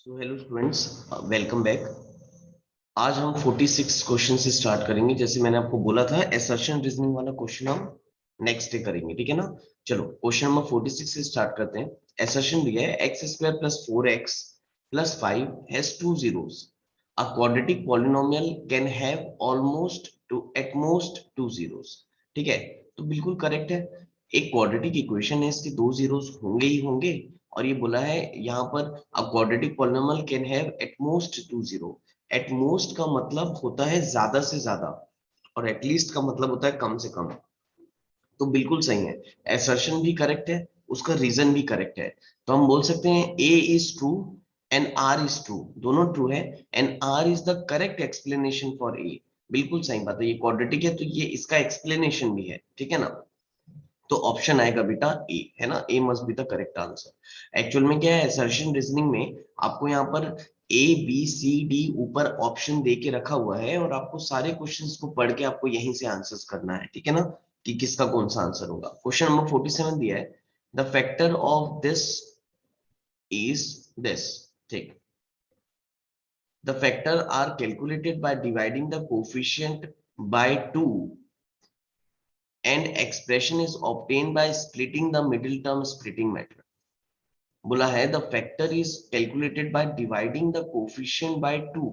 So hello students, welcome back. आज हम 46 question से स्टार्ट करेंगे। जैसे मैंने आपको बोला था, असर्शन रीजनिंग वाला क्वेश्चन हम नेक्स्ट डे करेंगे, ठीक है ना। चलो क्वेश्चन नंबर 46 से स्टार्ट करते हैं। असर्शन दिया है x square plus 4x plus 5 has two zeros. A quadratic polynomial can have almost two eight most two zeros. ठीक है, तो बिल्कुल करेक्ट है। एक क्वाड्रेटिक इक्वेशन है, इसके दो जीरोस होंगे ही होंगे। और ये बोला है यहाँ पर a quadratic polynomial can have at most two zero. At most का मतलब होता है ज्यादा से ज्यादा, और एटलीस्ट का मतलब होता है कम से कम। तो बिल्कुल सही है, असर्शन भी करेक्ट है, उसका रीजन भी करेक्ट है। तो हम बोल सकते हैं A is true and R is true, दोनों ट्रू है। And R is the correct explanation for A. बिल्कुल सही बात है, ये क्वाड्रेटिक है तो ये इसका एक्सप्लेनेशन भी है, ठीक है ना। तो ऑप्शन आएगा बेटा ए, है ना। A must be the correct answer. Actual में क्या है, असर्शन रीजनिंग में आपको यहाँ पर ए बी सी डी ऊपर ऑप्शन दे के रखा हुआ है, और आपको सारे क्वेश्चंस को पढ़ के आपको यहीं से आंसर्स करना है, ठीक है ना, कि किसका कौन सा आंसर होगा। क्वेश्चन नंबर 47 दिया है, the factor of this is this. ठीक, the factor are calculated by dividing the coefficient by 2 and expression is obtained by splitting the middle term splitting method। बोला है the factor is calculated by dividing the coefficient by 2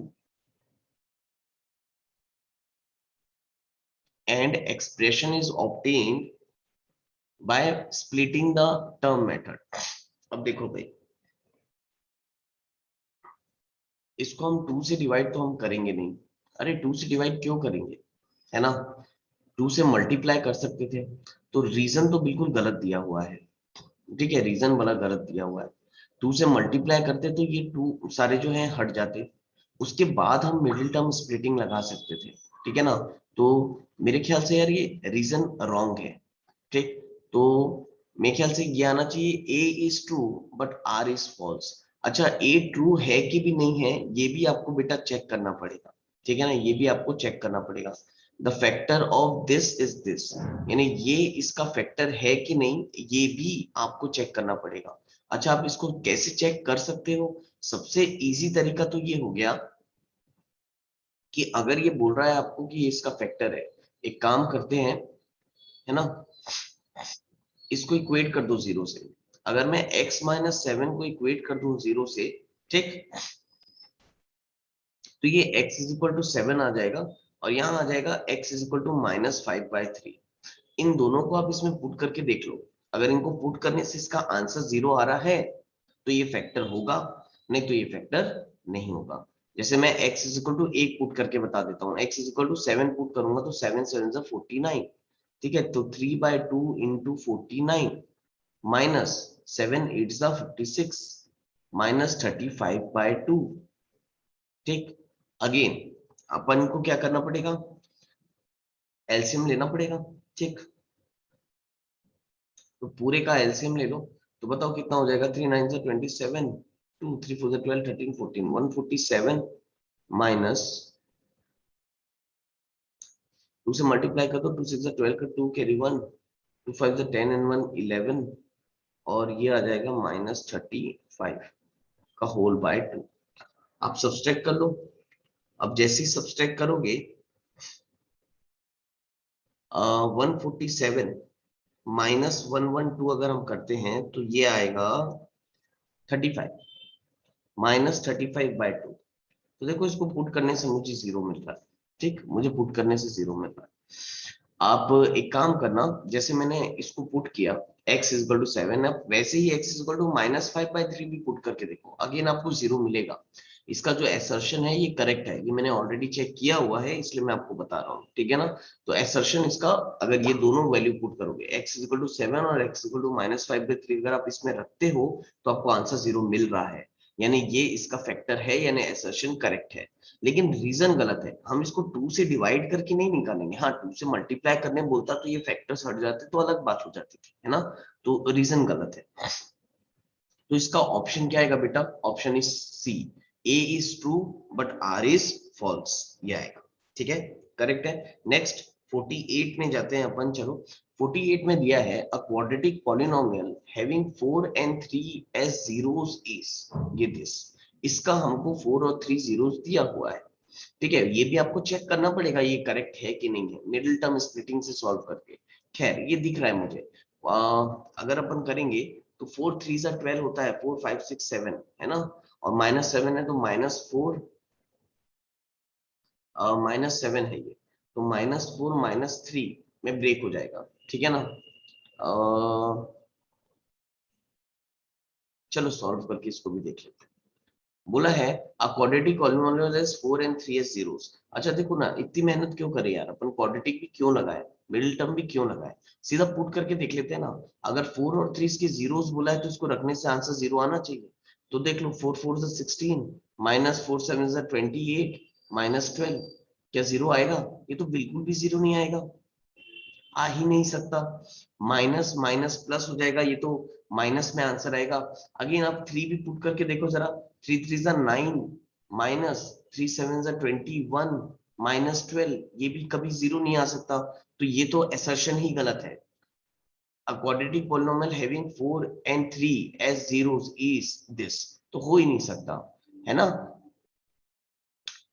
and expression is obtained by splitting the term method. अब देखो भाई, इसको हम 2 से divide तो हम करेंगे नहीं। अरे 2 से डिवाइड क्यों करेंगे, है ना। 2 से मल्टीप्लाई कर सकते थे। तो रीजन तो बिल्कुल गलत दिया हुआ है, ठीक है, रीजन वाला गलत दिया हुआ है। 2 से मल्टीप्लाई करते तो ये 2 सारे जो हैं हट जाते। उसके बाद हम मिडिल टर्म स्प्लिटिंग लगा सकते थे, ठीक है ना। तो मेरे ख्याल से यार ये रीजन रॉन्ग है। ठीक, तो मेरे ख्याल से ये आना चाहिए A is true but R is false. अच्छा, ए ट्रू है कि भी नहीं है, ये भी आपको बेटा चेक करना पड़ेगा, ठीक है ना, ये भी आपको चेक करना पड़ेगा। The factor of this is this, यानी ये इसका फैक्टर है कि नहीं, ये भी आपको चेक करना पड़ेगा। अच्छा, आप इसको कैसे चेक कर सकते हो? सबसे इजी तरीका तो ये हो गया कि अगर ये बोल रहा है आपको कि ये इसका फैक्टर है, एक काम करते हैं, है ना, इसको इक्वेट कर दो जीरो से। अगर मैं x माइनस 7 को इक्वेट कर दूं जीरो से, ठीक, तो ये x इज इक्वल टू 7 आ जाएगा, और यहाँ आ जाएगा x is equal to minus 5/3। इन दोनों को आप इसमें पुट करके देख लो। अगर इनको पुट करने से इसका आंसर जीरो आ रहा है तो ये फैक्टर होगा, नहीं तो ये फैक्टर नहीं होगा। जैसे मैं x is equal to 1 put करके बता देता हूँ। x is equal to 7 put करूंगा तो 7 7 जा 49, ठीक है। तो 3/2 इंटू 49 माइनस 7 8 जा 56 माइनस 35/2। ठीक, अगेन अपन को क्या करना पड़ेगा, एलसीएम लेना पड़ेगा। ठीक, तो पूरे का एलसीएम ले लो, तो बताओ कितना हो जाएगा। 3 9 जा 27, 2 3 4 जा 12 13 14 147 माइनस 2 से मल्टीप्लाई कर दो, 2 6 जा 12 का 2 कैरी 1, 2 5 जा 10 एंड 1 11, और ये आ जाएगा माइनस 35 का होल बाय 2। आप सब्सट्रैक्ट कर लो। अब जैसे ही सब्सट्रैक्ट करोगे 147 माइनस 112 अगर हम करते हैं तो ये आएगा 35 माइनस 35/2। तो देखो, इसको पुट करने से मुझे जीरो मिल रहा है। ठीक, मुझे पुट करने से जीरो मिल रहा है। आप एक काम करना, जैसे मैंने इसको पुट किया x इजल टू 7, अब वैसे ही x इजल टू माइनस 5/3 भी पुट करके देखो, अगेन आपको जीरो मिलेगा। इसका जो एसर्शन है ये करेक्ट है, ये मैंने ऑलरेडी चेक किया हुआ है, इसलिए मैं आपको बता रहा हूँ, ठीक है ना। तो एसर्शन इसका, अगर ये दोनों वैल्यू पुट करोगे x इजल टू 7 और x इजल टू माइनस 5/3 अगर आप इसमें रखते हो तो आपको आंसर जीरो मिल रहा है, यानी ये इसका फैक्टर है, यानी एसर्शन करेक्ट है। लेकिन रीजन गलत है, हम इसको 2 से डिवाइड करके नहीं निकालेंगे। हाँ, 2 से मल्टीप्लाई करने बोलता तो ये फैक्टर्स हट जाते तो अलग बात हो जाती थी, है ना। तो रीजन गलत है। तो इसका ऑप्शन क्या आएगा बेटा, option is C, A is true but R is false, ये आएगा, ठीक है, करेक्ट है। नेक्स्ट 48 में जाते हैं अपन, चलो 48 में दिया है अ quadratic polynomial having 4 and 3 as zeros is, ये दिस। इसका हमको 4 और 3 जीरोस दिया हुआ है, ठीक है। ये भी आपको चेक करना पड़ेगा ये करेक्ट है कि नहीं है, मिडिल टर्म स्प्लिटिंग से सॉल्व करके। खैर ये दिख रहा है मुझे। अगर अपन करेंगे तो 4 3 जा 12 होता है, 4 5 6 7 है ना, और -7 है तो -4 -7 है ये, तो -4 -3 में ब्रेक हो जाएगा, ठीक है ना। चलो सॉल्व करके इसको भी देख लेते हैं। बोला है अ quadratic polynomial has 4 and 3 as zeros। अच्छा देखो ना, इतनी मेहनत क्यों करे यार, अपन क्वाड्रेटिक भी क्यों लगाए, मिडिल टर्म भी क्यों लगाए, सीधा पुट करके देख लेते हैं ना। अगर 4 और 3 इसके जीरोस बोला है तो इसको रखने से आंसर 0 आना चाहिए। तो देख लो 4 4 is 16 -4 7 is 28 -12, क्या 0 आएगा? ये तो बिल्कुल भी 0 नहीं आएगा, आ ही नहीं सकता। माइनस माइनस प्लस हो जाएगा, ये तो माइनस में आंसर आएगा। अगेन आप 3 भी पुट करके देखो जरा, 3 3 जा 9 माइनस 3 7 जा 21 -12, ये भी कभी 0 नहीं आ सकता। तो ये तो असर्शन ही गलत है। A quadratic polynomial having 4 and 3 as zeros is this, तो हो ही नहीं सकता, है ना।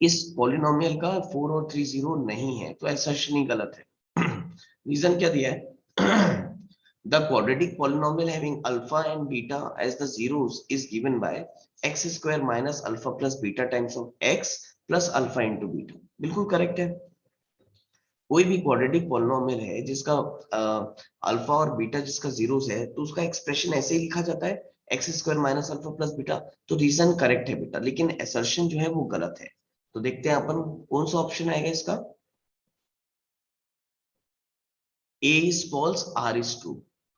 इस पॉलिनोमियल का 4 और 3 0 नहीं है, तो असर्शन ही गलत है। रीजन क्या दिया है? The quadratic polynomial having alpha and beta as the zeros is given by x square minus alpha plus beta times of x plus alpha into beta। बिल्कुल करेक्ट है। कोई भी क्वाड्रेटिक पॉलिनोमियल है जिसका अल्फा और बीटा जिसका zeros है, तो उसका एक्सप्रेशन ऐसे ही लिखा जाता है, x square minus alpha plus beta. तो रीजन करेक्ट है बेटा, लेकिन असर्शन जो है वो गलत है। तो देखते हैं अपन कौन सा ऑप्शन आएगा इसका। A is false, R is true,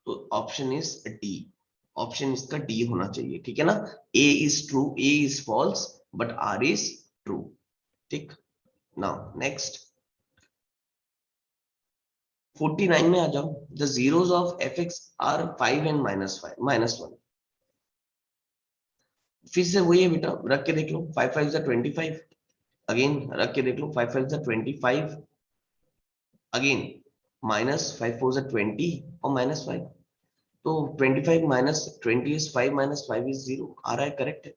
तो ऑप्शन इज डी। ऑप्शन इसका डी होना चाहिए, ठीक है ना। A is true, A is false, but R is true. ठीक, नाउ नेक्स्ट 49 में आ जाओ। The zeros of F X are 5 and -1। फिर से वही है बेटा, रख के देख लो, 5 5 जा 25। अगेन रख के देख लो, 5 5 जा 25। अगेन -5 4 जा 20 और -5। तो 25 -20 इज 5 -5 इज 0 आ रहा है, करेक्ट है।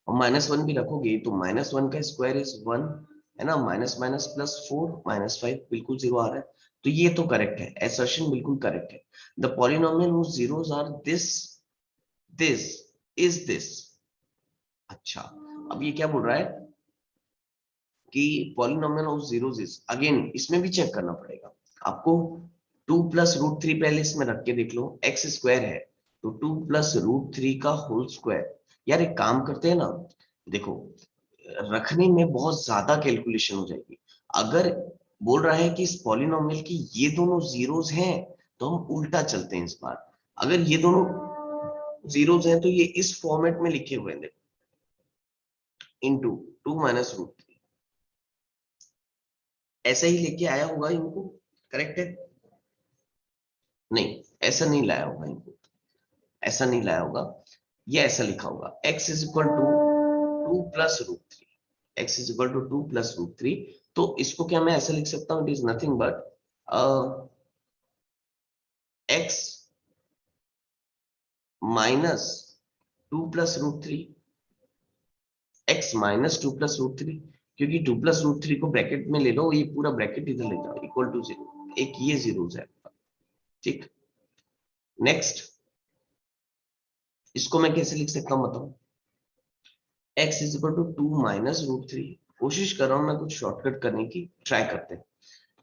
और -1 भी रखोगे तो -1 का स्क्वायर इज 1, है ना। माइनस माइनस प्लस 4 -5 बिल्कुल 0 आ रहा है। तो ये तो करेक्ट है, असर्शन बिल्कुल करेक्ट है। The polynomial whose zeros are this this is this. अच्छा, अब ये क्या बोल रहा है कि polynomial of zeros is, again इसमें भी चेक करना पड़ेगा आपको। 2 + √3 पहले इसमें रख के देख लो, एक्स स्क्वायर है तो 2 + √3 का होल स्क्वायर। यार एक काम करते हैं ना, देखो रखने में बहुत ज्यादा कैलकुलेशन हो जाएगी। अगर बोल रहा है कि इस पॉलिनोमियल की ये दोनों जीरोस हैं, तो हम उल्टा चलते हैं इस बार। अगर ये दोनों जीरोस हैं तो ये इस फॉर्मेट में लिखे हुए हैं, इनटू 2 - √3, ऐसा ही लेके आया होगा इनको, करेक्ट है। नहीं, ऐसा नहीं लाया होगा इनको, ऐसा नहीं लाया होगा। ये ऐसा लिखा होगा, x is equal to 2 + √3, x is equal to 2 + √3। तो इसको क्या मैं ऐसा लिख सकता हूँ, it is nothing but x minus 2 + √3, x minus 2 + √3, क्योंकि 2 + √3 को ब्रैकेट में ले लो, ये पूरा ब्रैकेट इधर ले जाओ, इक्वल टू 0, एक ये जीरो है। ठीक, नेक्स्ट इसको मैं कैसे लिख सकता हूँ बताओ। x इज इक्वल टू 2 - √3, कोशिश कर रहा हूं मैं कुछ शॉर्टकट करने की, ट्राई करते हैं।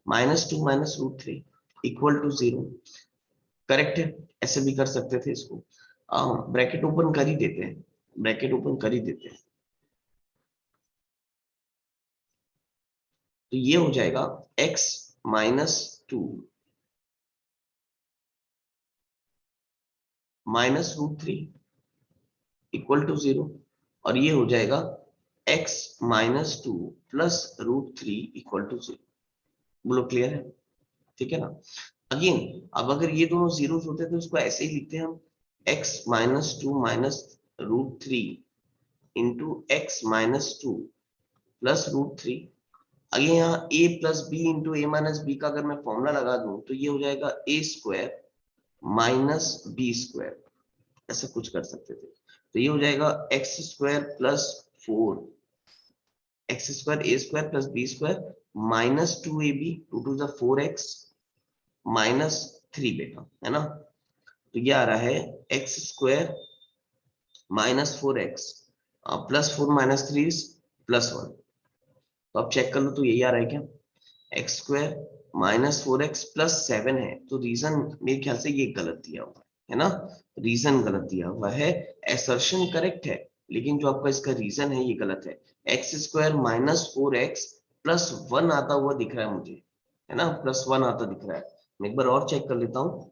-2 - √3 इक्वल टू 0, करेक्ट है। ऐसे भी कर सकते थे इसको, ब्रैकेट ओपन कर ही देते हैं, ब्रैकेट ओपन कर ही देते हैं। तो ये हो जाएगा x -2 -√3 इक्वल टू 0, और ये हो जाएगा x -2 + √3 इक्वल टू 0। बोलो क्लियर है, ठीक है ना। अगेन अब अगर ये दोनों जीरोस होते तो इसको ऐसे ही लिखते हैं हम, x -2 -√3 इंटू x -2 + √3। अगेन यहाँ a + b into a - b का अगर मैं फॉर्मूला लगा दूं तो ये हो जाएगा a² - b², ऐसा कुछ कर सकते थे। तो ये हो जाएगा x square plus 4 x square a square plus b square minus 2ab, 2 to the 4x minus 3 बेटा, है ना। तो ये आ रहा है x square minus 4x plus 4 minus 3 plus 1। तो अब चेक कर लो, तो यही आ रहा है क्या, x square minus 4x plus 7 है। तो रीजन मेरे ख्याल से ये गलत दिया हुआ है ना, रीजन गलत दिया हुआ है। एसर्शन करेक्ट है, लेकिन जो आपका इसका रीजन है ये गलत है। X square minus 4x plus 1 आता हुआ दिख रहा है मुझे, है ना, प्लस 1 आता दिख रहा है। मैं एक बार और चेक कर लेता हूँ।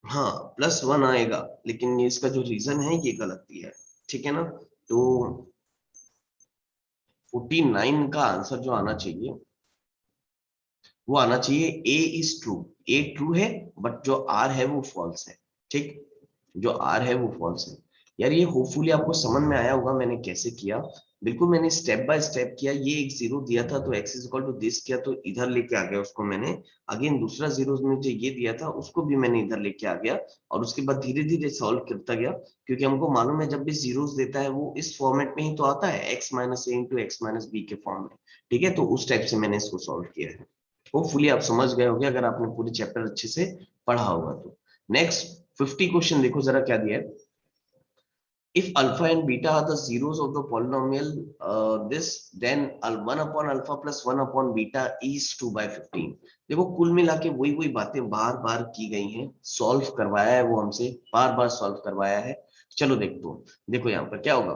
हाँ प्लस 1 आएगा, लेकिन ये इसका जो रीजन है ये गलत दिया है, ठीक है ना। तो 49 का आंसर जो आना चाहिए वो आना चाहिए A is true. A true है, बट जो आर है वो फॉल्स है, ठीक, जो आर है वो फॉल्स है। यार ये होपफुली आपको समझ में आया होगा मैंने कैसे किया। बिल्कुल मैंने स्टेप बाय स्टेप किया। ये एक जीरो दिया था तो x is equal to this किया, तो इधर लेके आ गया उसको मैंने। अगेन दूसरा जीरो मुझे ये दिया था, उसको भी मैंने इधर लेके आ गया, और उसके बाद धीरे धीरे सॉल्व करता गया। क्योंकि हमको मालूम है जब भी जीरोस देता है वो इस फॉर्मेट में ही तो आता है, एक्स माइनस ए इंटू एक्स माइनस बी के फॉर्म में, ठीक है। तो उस टाइप से मैंने इसको सॉल्व किया है। होपफुली आप समझ गए होंगे अगर आपने पूरी चैप्टर अच्छे से पढ़ा होगा तो। नेक्स्ट 50 क्वेश्चन देखो जरा क्या दिया है। If alpha and beta are the zeros of the polynomial this, then 1 upon alpha plus 1 upon beta is 2 by 15। देखो कुल मिला के वही वही बातें बार बार की गई हैं, सॉल्व करवाया है वो हमसे, बार बार सॉल्व करवाया है। चलो देखते हो, देखो यहाँ पर क्या होगा।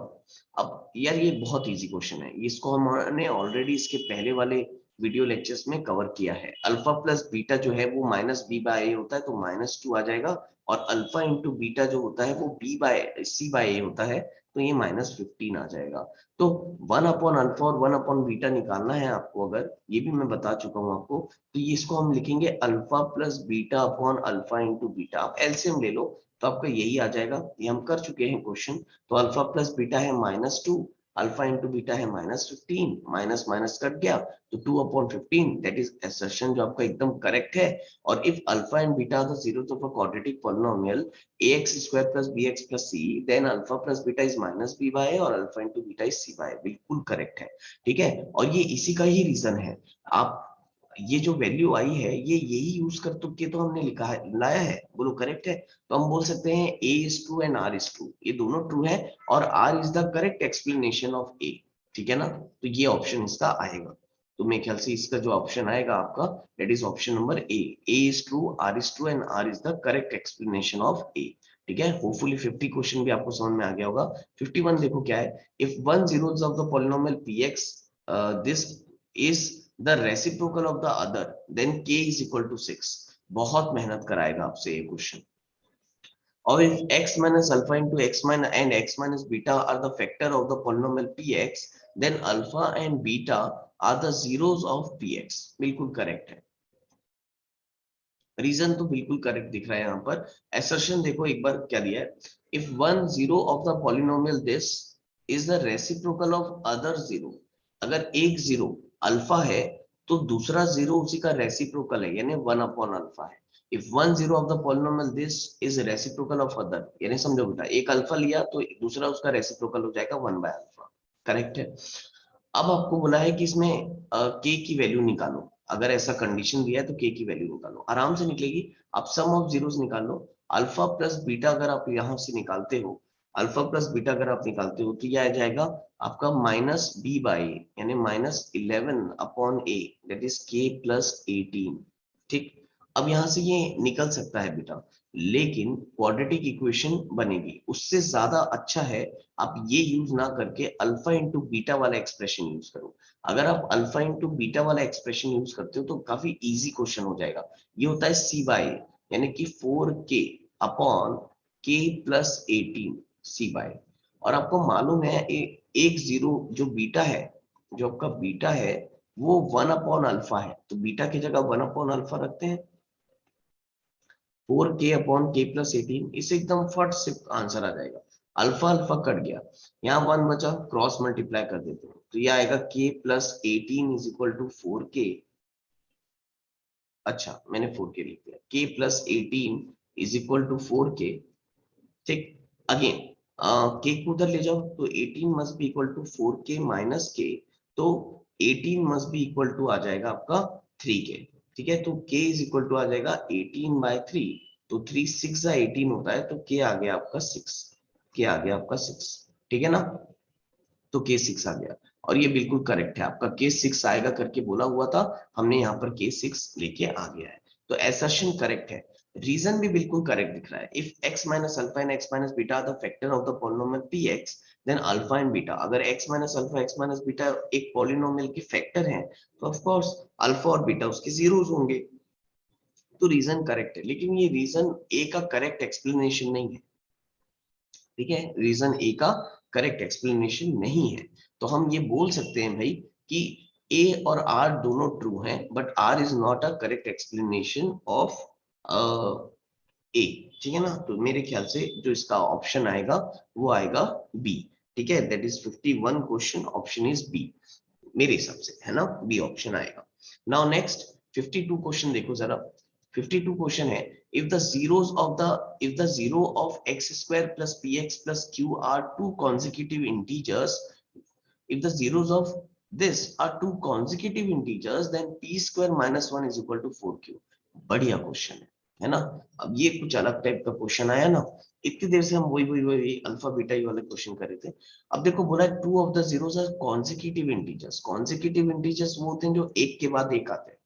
अब यार ये बहुत इजी क्वेश्चन है, इसको हमने ऑलरेडी इसके पहले वाले वीडियो लेक्चर्स में कवर किया है। अल्फा प्लस बीटा जो है वो माइनस बी बाय ए होता है, तो माइनस 2 आ जाएगा। और अल्फा इंटू बीटा जो होता है वो बी बाय सी बाय ए होता है, तो ये माइनस 15 आ जाएगा। तो 1 अपॉन अल्फा और 1 अपॉन बीटा निकालना है आपको, अगर ये भी मैं बता चुका हूँ आपको, तो ये इसको हम लिखेंगे alpha plus beta upon alpha into beta. आप एलसीएम ले लो तो आपका यही आ जाएगा, ये हम कर चुके हैं क्वेश्चन। तो अल्फा प्लस बीटा है -2, अल्फा इंटू बीटा है -15, माइनस माइनस कट गया, तो 2 अपॉन 15, दैट इज असर्शन जो आपका एकदम करेक्ट है। और if alpha and beta are the zeros of a quadratic polynomial ax square plus bx plus c, then alpha plus beta is minus b by a और alpha into beta is c by a। बिल्कुल correct है, ठीक है। और ये इसी का ही reason है। आप ये जो वैल्यू आई है ये यही यूज कर तो के तो हमने लिखा है, लाया है, बोलो करेक्ट है। तो हम बोल सकते हैं a is true and r is true, ये दोनों ट्रू है, और r is the correct explanation of a, ठीक है ना। तो ये ऑप्शन इसका आएगा। तो मेरे ख्याल से इसका जो ऑप्शन आएगा आपका, that is option number A is true, R is true and R is the correct explanation of A, ठीक है। होपफुली 50 क्वेश्चन भी आपको समझ में आ गया होगा। 51 देखो क्या है। If one zeros of the polynomial px this is the reciprocal of the other, then k is equal to 6। बहुत मेहनत कराएगा आपसे ये क्वेश्चन। और if x minus alpha into x minus and x minus beta are the factor of the polynomial px, then alpha and beta are the zeros of px। बिल्कुल correct है, reason तो बिल्कुल करेक्ट दिख रहा है यहाँ पर। एसर्शन देखो एक बार क्या दिया है। If one zero of the polynomial this is the reciprocal of other zero, अगर एक जीरो अल्फा है तो दूसरा जीरो उसी का रेसिप्रोकल है, यानी 1 अपॉन अल्फा है। If one zero of the polynomial this is reciprocal of other, यानी समझो बेटा एक अल्फा लिया तो दूसरा उसका रेसिप्रोकल हो जाएगा 1 बाय अल्फा, करेक्ट है। अब आपको बोला है कि इसमें के की वैल्यू निकालो। अगर ऐसा कंडीशन दिया है तो के की वैल्यू निकालो, आराम से निकलेगी। आप सम ऑफ जीरोस निकाल लो। अल्फा प्लस बीटा अगर आप यहां से निकालते हो, अल्फा प्लस बीटा अगर आप निकालते हो तो यह आ जाएगा आपका माइनस बी बाई, यानी -11 अपॉन ए, दैट इज के प्लस 18, ठीक। अब यहां से ये निकल सकता है बेटा, लेकिन क्वाड्रेटिक इक्वेशन बनेगी। उससे ज्यादा अच्छा है आप ये यूज ना करके अल्फा इंटू बीटा वाला एक्सप्रेशन यूज करो। अगर आप अल्फा इंटू बीटा वाला एक्सप्रेशन यूज करते हो तो काफी इजी क्वेश्चन हो जाएगा। ये होता है सी बाई, यानी कि 4k अपॉन के प्लस 18 सी बाई। और आपको मालूम है एक जीरो जो बीटा है, जो आपका बीटा है वो 1 अपॉन अल्फा है, तो बीटा की जगह 1 अपॉन अल्फा रखते हैं, 4k अपॉन के प्लस 18, इसे एकदम फट से आंसर आ जाएगा। अल्फा अल्फा कट गया, यहाँ 1 बचा, क्रॉस मल्टीप्लाई कर देते हैं तो ये आएगा k plus 18 is equal to 4k। अच्छा मैंने 4k लिख दिया, k plus 18 is equal to 4k। ठीक, अगेन के को उधर ले जाओ तो 18 must be equal to 4k minus k, तो 18 मस्ट बी इक्वल टू आ जाएगा आपका 3k। ठीक है, तो k इज इक्वल टू आ जाएगा 18/3, तो 3 6 18 होता है, तो k आ गया आपका 6, k आ गया आपका 6। ठीक है ना, तो के 6 आ गया, और ये बिल्कुल करेक्ट है, आपका के 6 आएगा करके बोला हुआ था, हमने यहाँ पर के 6 लेके आ गया है, तो असर्शन करेक्ट है। रीजन भी बिल्कुल करेक्ट दिख रहा है। If x minus alpha and x minus beta are the factor of the polynomial px, then alpha and beta, अगर x minus alpha x minus beta एक पॉलिनोमियल के फैक्टर हैं, तो ऑफ कोर्स अल्फा और beta उसके zeros होंगे, तो reason correct है। लेकिन ये रीजन ए का करेक्ट एक्सप्लेनेशन नहीं है। ठीक है, रीजन ए का करेक्ट एक्सप्लेनेशन नहीं है, तो हम ये बोल सकते हैं भाई कि ए और आर दोनों ट्रू हैं, but R is not a correct explanation of A. ठीक है ना, तो मेरे ख्याल से जो इसका ऑप्शन आएगा वो आएगा बी। ठीक है, that is 51 question, option is B मेरे हिसाब से, है ना, बी ऑप्शन आएगा। नाउ नेक्स्ट 52 क्वेश्चन देखो जरा। 52 क्वेश्चन है, if the zeros of the if the zero of x square plus px plus q are two consecutive integers, if the zeros of this are two consecutive integers, then p square minus 1 is equal to 4q। बढ़िया question है ना। अब ये कुछ अलग type का question आया ना, इतनी देर से हम वही अल्फा बीटा ये वाले क्वेश्चन कर रहे थे। अब देखो बोला है two of the zeros are consecutive integers. Consecutive integers वो होते हैं जो एक के बाद एक आते हैं,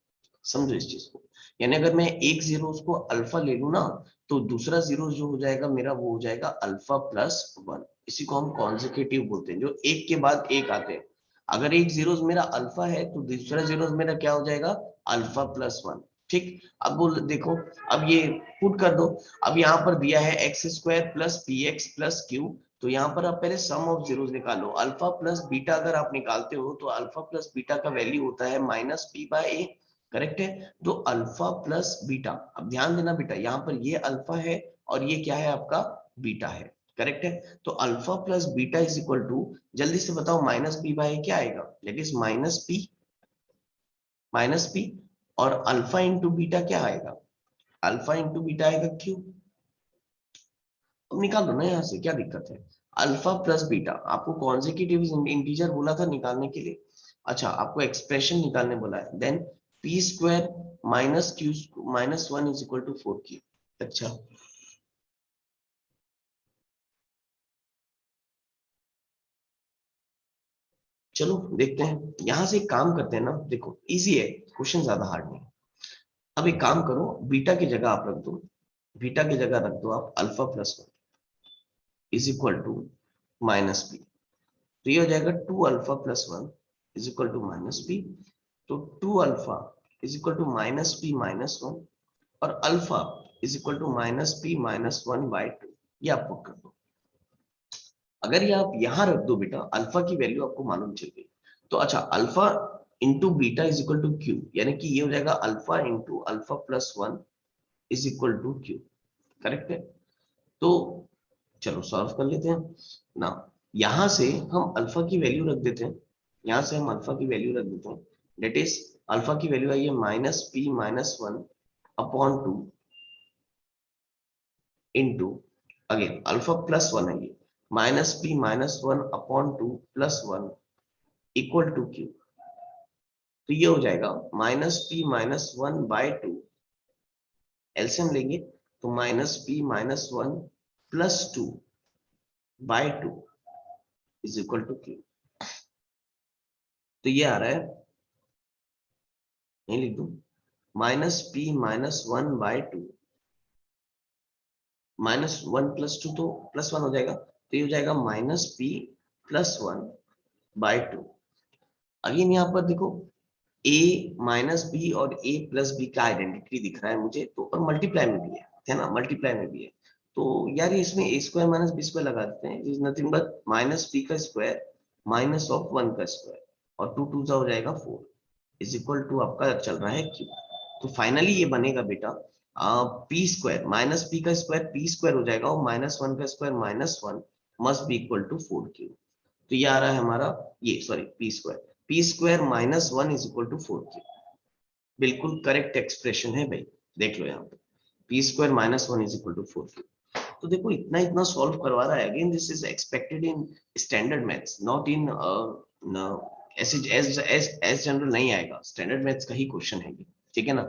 समझो इस चीज को। यानी अगर मैं एक जीरो को अल्फा ले लूं ना, तो दूसरा जीरो जो हो जाएगा मेरा वो हो जाएगा अल्फा प्लस 1। इसी को हम कॉन्जिक्यूटिव बोलते हैं, जो एक के बाद एक आते हैं। अगर एक जीरो मेरा अल्फा है तो दूसरा जीरो मेरा क्या हो जाएगा, अल्फा प्लस 1। ठीक, अब वो देखो, अब ये पुट कर दो। अब यहाँ पर दिया है x square plus P x plus Q, तो यहाँ पर आप पहले सम ऑफ जीरोस निकालो। अल्फा प्लस बीटा अगर आप निकालते हो तो अल्फा प्लस बीटा का वैल्यू होता है माइनस पी बाय ए, करेक्ट है। तो अल्फा प्लस बीटा, अब ध्यान देना बेटा, यहाँ पर ये अल्फा है और ये क्या है आपका बीटा है, करेक्ट है। तो alpha plus beta is equal to, जल्दी से बताओ माइनस पी बाय क्या आएगा, दैट इज माइनस पी, और अल्फा इंटू बीटा क्या आएगा, अल्फा इंटू बीटा आएगा क्यू। अब निकाल दो ना यहाँ से, क्या दिक्कत है। अल्फा प्लस बीटा, आपको कॉन्जिक्यूटिव इंटीजर बोला था निकालने के लिए, अच्छा आपको एक्सप्रेशन निकालने बोला है, then p square minus q minus 1 is equal to 4q। अच्छा चलो देखते हैं, यहां से एक काम करते हैं ना, देखो इजी है क्वेश्चन, ज्यादा हार्ड नहीं। अब एक काम करो, बीटा की जगह आप रख दो, बीटा की जगह रख दो आप alpha plus 1 is equal to minus b, तो ये हो जाएगा 2 alpha plus 1 is equal to minus b. तो 2 alpha is equal to minus b minus 1, और alpha is equal to minus b minus 1/2, ये आप पुट कर दो। अगर ये आप यहां रख दो बेटा, अल्फा की वैल्यू आपको मालूम चल गई, तो अच्छा alpha into beta is equal to q, यानी कि ये हो जाएगा alpha into alpha plus 1 is equal to q, correct है। तो चलो सॉल्व कर लेते हैं ना। यहां से हम अल्फा की वैल्यू रख देते हैं, यहां से हम अल्फा की वैल्यू रख देते हैं, दैट इज अल्फा की वैल्यू आई है minus p minus 1 upon 2 into, again alpha plus 1 है ये, minus p minus 1 upon 2 plus 1 equal to q. तो ये हो जाएगा माइनस पी माइनस 1/2, एलसीएम लेंगे तो minus p minus 1 plus 2/2 is equal to q. तो ये आ रहा है, नहीं लिख दूं, minus p minus 1/2 minus 1 plus 2 तो प्लस 1 हो जाएगा, तो ये हो जाएगा माइनस पी प्लस 1/2। अगेन यहाँ पर देखो a माइनस बी और a प्लस बी का आइडेंटिटी दिख रहा है मुझे, तो और मल्टीप्लाई में भी है ना, मल्टीप्लाई में भी है। तो यार इसमें a square minus b square लगा देते हैं, is nothing but minus b का स्क्वायर माइनस ऑफ 1 का स्क्वायर, और 2 2 हो जाएगा 4 इज इक्वल टू आपका चल रहा है q। तो फाइनली ये बनेगा बेटा पी स्क्वायर माइनस पी का स्क्वायर पी स्क्वायर हो जाएगा, और माइनस 1 का square minus 1 must be equal to 4q। तो ये आ रहा है हमारा, ये sorry p square minus 1 is equal to 4q, बिल्कुल करेक्ट एक्सप्रेशन है भाई, देख लो यहाँ पे p square minus 1 is equal to 4q। तो देखो इतना इतना सॉल्व करवा रहा है। Again this is expected in standard maths, not in ऐसे एस जनरल नहीं आएगा, स्टैंडर्ड मैथ्स का ही क्वेश्चन है ये, ठीक है ना।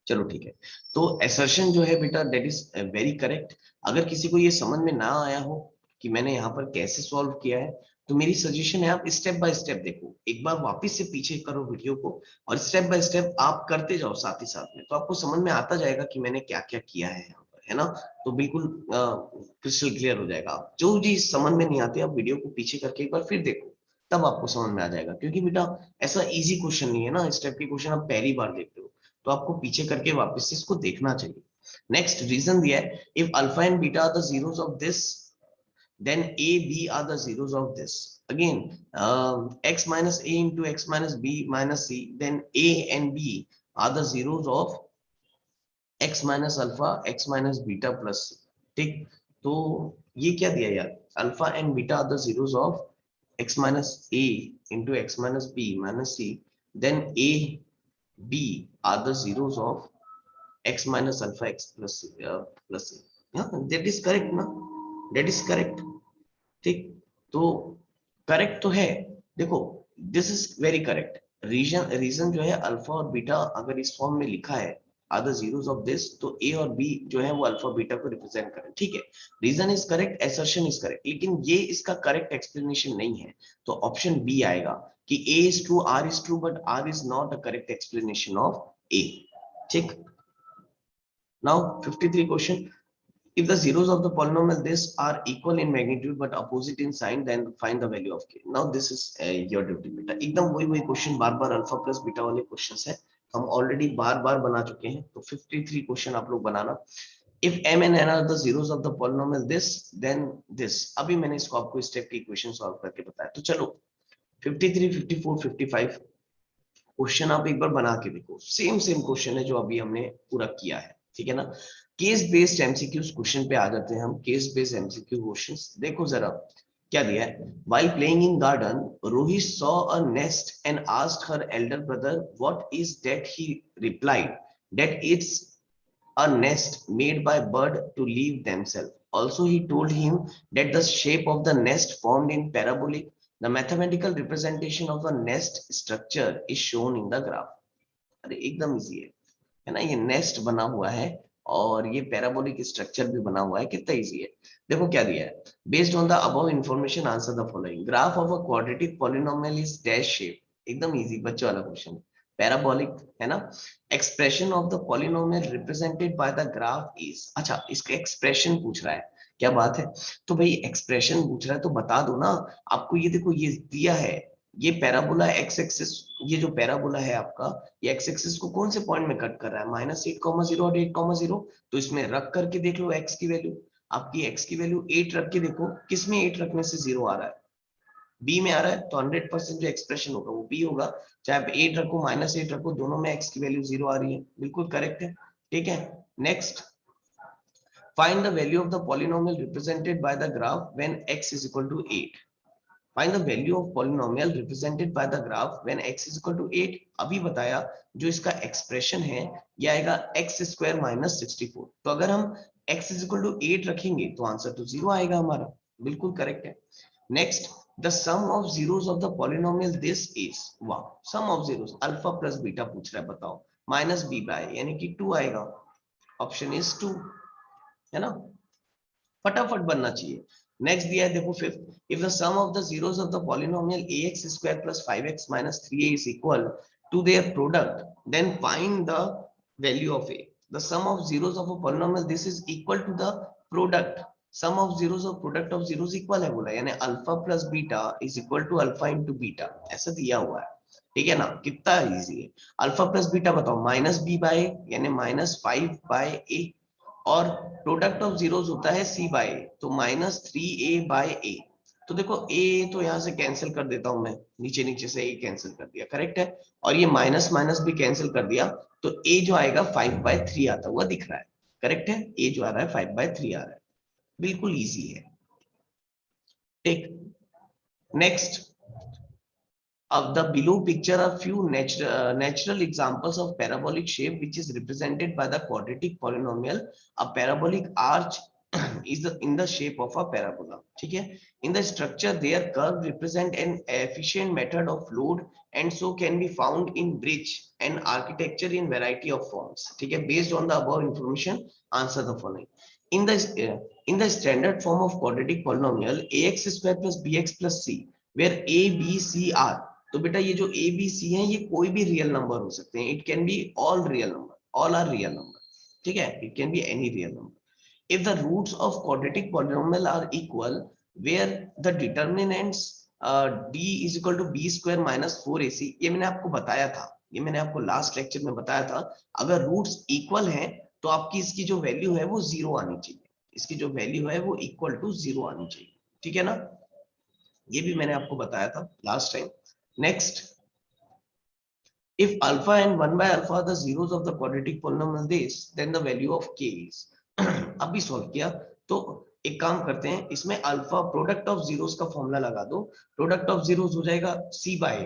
चलो ठीक है, तो असर्शन जो है बेटा दैट इज वेरी करेक्ट। अगर किसी को ये समझ में ना आया हो कि मैंने यहाँ पर कैसे सॉल्व किया है, तो मेरी सजेशन है आप स्टेप बाय स्टेप देखो, एक बार वापस से पीछे करो वीडियो को और स्टेप बाय स्टेप आप करते जाओ साथ ही साथ में, तो आपको समझ में आता जाएगा कि मैंने क्या क्या किया है यहाँ पर, है ना। तो बिल्कुल क्रिस्टल क्लियर हो जाएगा। आप जो चीज समझ में नहीं आती आप वीडियो को पीछे करके एक बार फिर देखो, तब आपको समझ में आ जाएगा। क्योंकि बेटा ऐसा इजी क्वेश्चन नहीं है ना, स्टेप के क्वेश्चन आप पहली बार देख रहे हो, तो आपको पीछे करके वापस से इसको देखना चाहिए। नेक्स्ट रीजन दिया है, if alpha and beta are the zeros of this, then a b are the zeros of this. Again, x minus a into x minus b minus c, then a and b are the zeros of x minus alpha x minus beta plus c. ठीक, तो ये क्या दिया यार, alpha and beta are the zeros of x minus a into x minus b minus c, then a b are the zeros of x minus alpha x plus plus c. Yeah, that is correct ना, that is correct। ठीक, तो correct तो है। देखो this is very correct. Reason reason जो है alpha और beta अगर इस फॉर्म में लिखा है are the zeros of this, तो ए और बी जो है वो अल्फा बीटा को रिप्रेजेंट करें, ठीक है। Reason is correct, assertion is correct, लेकिन ये इसका करेक्ट एक्सप्लेनेशन नहीं है। तो ऑप्शन बी आएगा कि A is true R is true but R is not a correct explanation of A. ठीक, now 53 question, if the zeros of the polynomial this are equal in magnitude but opposite in sign, then find the value of k. Now this is your duty बेटा। एकदम वही question बार बार alpha plus beta वाले questions है, हम already बार बार बना चुके हैं। तो 53 क्वेश्चन आप लोग बनाना। if m and n are the zeros of the polynomial this, then this। अभी मैंने इसको आपको स्टेप की इक्वेशन सॉल्व करके बताया। तो चलो 53, 54, 55 क्वेश्चन आप एक बार बना के देखो, सेम सेम क्वेश्चन है जो अभी हमने पूरा किया है, ठीक है ना। केस बेस्ड एमसीक्यूज क्वेश्चन पे आ जाते हैं हम। केस बेस्ड एमसीक्यू क्वेश्चंस देखो जरा क्या दिया है। while playing in garden, Rohit saw a nest and asked her elder brother what is that. He replied that it's a nest made by bird to leave themselves. Also he told him that the shape of the nest formed in parabolic. The mathematical representation of a nest structure is shown in the graph. अरे एकदम easy है ना, ये nest बना हुआ है और ये पैराबोलिक स्ट्रक्चर भी बना हुआ है, कितना इजी है। देखो क्या दिया है, based on the above information answer the following. Graph of a quadratic polynomial is dash shape, एकदम इजी बच्चों वाला क्वेश्चन, पैराबोलिक है ना। Expression of the polynomial represented by the graph is, अच्छा इसका एक्सप्रेशन पूछ रहा है, क्या बात है। तो भाई एक्सप्रेशन पूछ रहा है तो बता दो ना आपको। ये देखो ये दिया है, ये पैराबोला एक्स एक्सिस, ये जो पैराबोला है आपका, ये एक्स एक्सिस को कौन से पॉइंट में कट कर रहा है, -8,0 और 8,0। तो इसमें रख करके देख लो एक्स की वैल्यू, आपकी एक्स की वैल्यू 8 रख के देखो, किसमें 8 रखने से 0 आ रहा है, बी में आ रहा है। तो 100% जो एक्सप्रेशन होगा वो बी होगा। चाहे आप 8 रखो -8 रखो, दोनों में एक्स की वैल्यू 0 आ रही है, बिल्कुल करेक्ट है। ठीक है, next, find the value of the polynomial represented by the graph when x is equal to 8। Find the value of polynomial represented by the graph when x is equal to 8। अभी बताया जो इसका expression है ये आएगा x square minus 64। तो अगर हम x is equal to 8 रखेंगे तो आंसर तो 0 आएगा हमारा, बिल्कुल करेक्ट है। Next, the sum of zeros of the polynomial this is, वाह sum of zeros alpha plus beta पूछ रहा है, बताओ माइनस बी बाय यानी कि 2 आएगा, ऑप्शन इज 2, है ना, फटाफट बनना चाहिए। नेक्स्ट दिया है देखो fifth, if the sum of the zeros of the polynomial ax square plus 5x minus 3a is equal to their product, then find the value of a। the sum of zeros of a polynomial this is equal to the product, sum of zeros of product of zeros equal है बोला, यानी alpha plus beta is equal to alpha into beta, ऐसा दिया हुआ है, ठीक है ना। कितना इजी है, अल्फा प्लस बीटा बताओ माइनस बी बाय यानी -5 बाय ए, और प्रोडक्ट ऑफ जीरोस होता है सी बाय ए, तो -3a बाय ए। तो देखो a तो यहां से कैंसिल कर देता हूं मैं, नीचे नीचे से a कैंसिल कर दिया, करेक्ट है। और ये माइनस माइनस भी कैंसिल कर दिया, तो a जो आएगा 5/3 आता हुआ दिख रहा है, करेक्ट है। a जो आ रहा है 5/3 आ रहा है, बिल्कुल इजी है। ठीक, next, Of the below picture are few natural examples of parabolic shape which is represented by the quadratic polynomial. A parabolic arch is in the shape of a parabola. ठीक है? In the structure, their curve represent an efficient method of load and so can be found in bridge and architecture in variety of forms. ठीक है? Based on the above information, answer the following. In the standard form of quadratic polynomial, ax square plus bx plus c, where a, b, c are, तो बेटा ये जो a, b, c है ये कोई भी रियल नंबर हो सकते हैं. It can be all real number, all are real number. ठीक है? It can be any real number. If the roots of quadratic polynomial are equal, where the determinants d is equal to b square minus 4ac, ये मैंने आपको बताया था, ये मैंने आपको लास्ट लेक्चर में बताया था. अगर रूट्स इक्वल हैं तो आपकी इसकी जो वैल्यू है वो 0 आनी चाहिए. इसकी जो वैल्यू है वो इक्वल टू 0 आनी चाहिए. ठीक है ना? ये भी मैंने आपको बताया था last time. Next, if alpha and 1 by alpha are the zeros of the quadratic polynomial this, then the value of k is. अभी सॉल्व किया तो एक काम करते हैं, इसमें अल्फा प्रोडक्ट ऑफ जीरोस का फॉर्मूला लगा दो. प्रोडक्ट ऑफ जीरोस हो जाएगा c बाय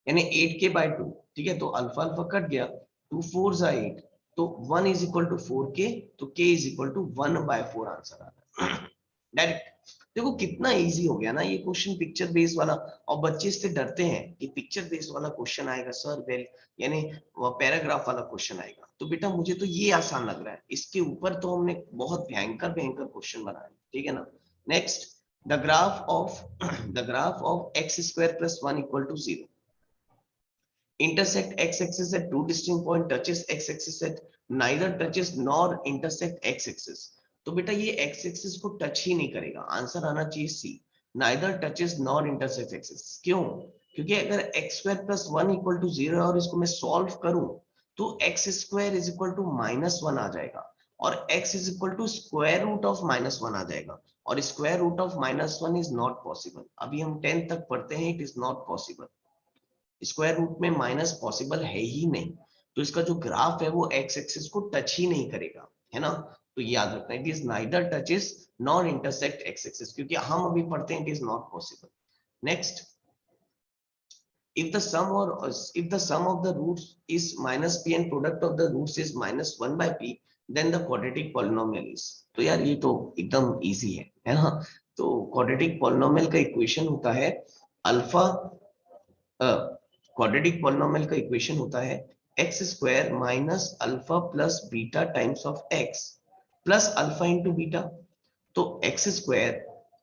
यानी 8k by 2. ठीक है? तो अल्फा अल्फा कट गया, 2 4 8, तो 1 is equal to 4k, तो k is equal to 1 by 4 answer आ रहा है डायरेक्ट. देखो कितना इजी हो गया ना ये क्वेश्चन, पिक्चर बेस्ड वाला. और बच्चे इससे डरते हैं कि पिक्चर बेस्ड वाला क्वेश्चन आएगा सर, वेल यानी पैराग्राफ वाला क्वेश्चन आएगा. तो बेटा मुझे तो ये आसान लग रहा है, इसके ऊपर तो हमने बहुत भयंकर भयंकर क्वेश्चन बनाए. ठीक है ना? Next, the graph of x square plus 1 equal to 0 intersect x-axis at two distinct point, touches x-axis at neither touches nor intersect x-axis. तो बेटा ये x-axis को टच ही नहीं करेगा. आंसर आना चाहिए सी, neither touches nor intersect x-axis. क्यों? क्योंकि अगर x square plus 1 equal to 0 और इसको मैं सॉल्व करूं तो x square is equal to -1 आ जाएगा और x is equal to square root of -1 आ जाएगा. और square root of -1 is not possible. अभी हम 10 तक पढ़ते हैं, it is not possible. Square root में माइनस पॉसिबल है ही नहीं. तो इसका जो ग्राफ है वो एक्स एक्सिस को टच ही नहीं करेगा, है ना? तो याद रखना, it is neither touches nor intersect x axis, क्योंकि हम अभी पढ़ते हैं it is not possible. Next, if the sum of the roots is minus p and product of the roots is minus 1 by p, then the quadratic polynomial is. तो यार ये तो एकदम इजी है ना? तो quadratic polynomial का equation होता है अल्फा, क्वाड्रेटिक पॉलिनोमियल का इक्वेशन होता है x square minus alpha plus beta times of x plus alpha into beta. तो एक्स स्क्वायर,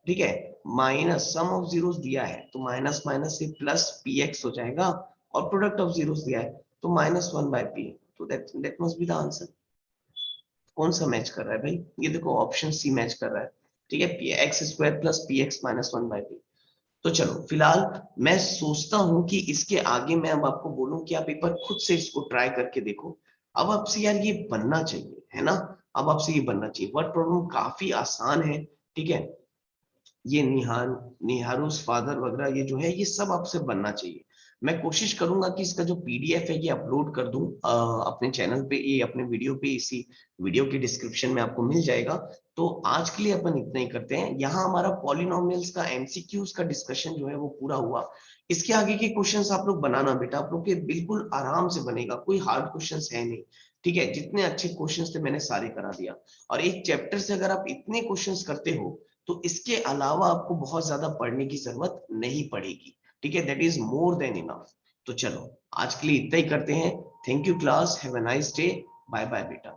ठीक है, माइनस सम ऑफ जीरोस दिया है तो माइनस माइनस से प्लस पी एक्स हो जाएगा और प्रोडक्ट ऑफ जीरोस दिया है तो -1 बाय पी. तो that must be the answer. कौन सा मैच कर रहा है भाई? ये देखो ऑप्शन सी मैच कर रहा है. ठीक है, x square plus P x -1 by P. तो चलो फिलहाल मैं सोचता हूं कि इसके आगे मैं अब आपको बोलूं कि आप एक बार खुद से इसको ट्राई करके देखो. अब आपसे यार ये बनना चाहिए, है ना? अब आपसे ये बनना चाहिए. वर्ड प्रॉब्लम काफी आसान है. ठीक है, ये निहारूस फादर वगैरह ये जो है ये सब आपसे बनना चाहिए. मैं कोशिश करूंगा कि इसका जो पीडीएफ है ये अपलोड कर दूं अपने चैनल पे, ये अपने वीडियो पे, इसी वीडियो के डिस्क्रिप्शन में आपको मिल जाएगा. तो आज के लिए अपन इतना ही करते हैं. यहाँ हमारा पॉलिनोमियल्स का एमसीक्यूज का डिस्कशन जो है वो पूरा हुआ. इसके आगे के क्वेश्चंस आप लोग बनाना बेटा, आप लोग के बिल्कुल आराम से बनेगा, कोई हार्ड क्वेश्चंस है नहीं. ठीक है, जितने अच्छे क्वेश्चंस थे मैंने सारे करा दिया. और एक चैप्टर से अगर आप इतने क्वेश्चंस करते हो तो इसके अलावा आपको बहुत ज्यादा पढ़ने की जरूरत नहीं पड़ेगी. ठीक है, that is more than enough. तो चलो आज के लिए इतना ही करते हैं. Thank you class, have a nice day, bye bye बेटा.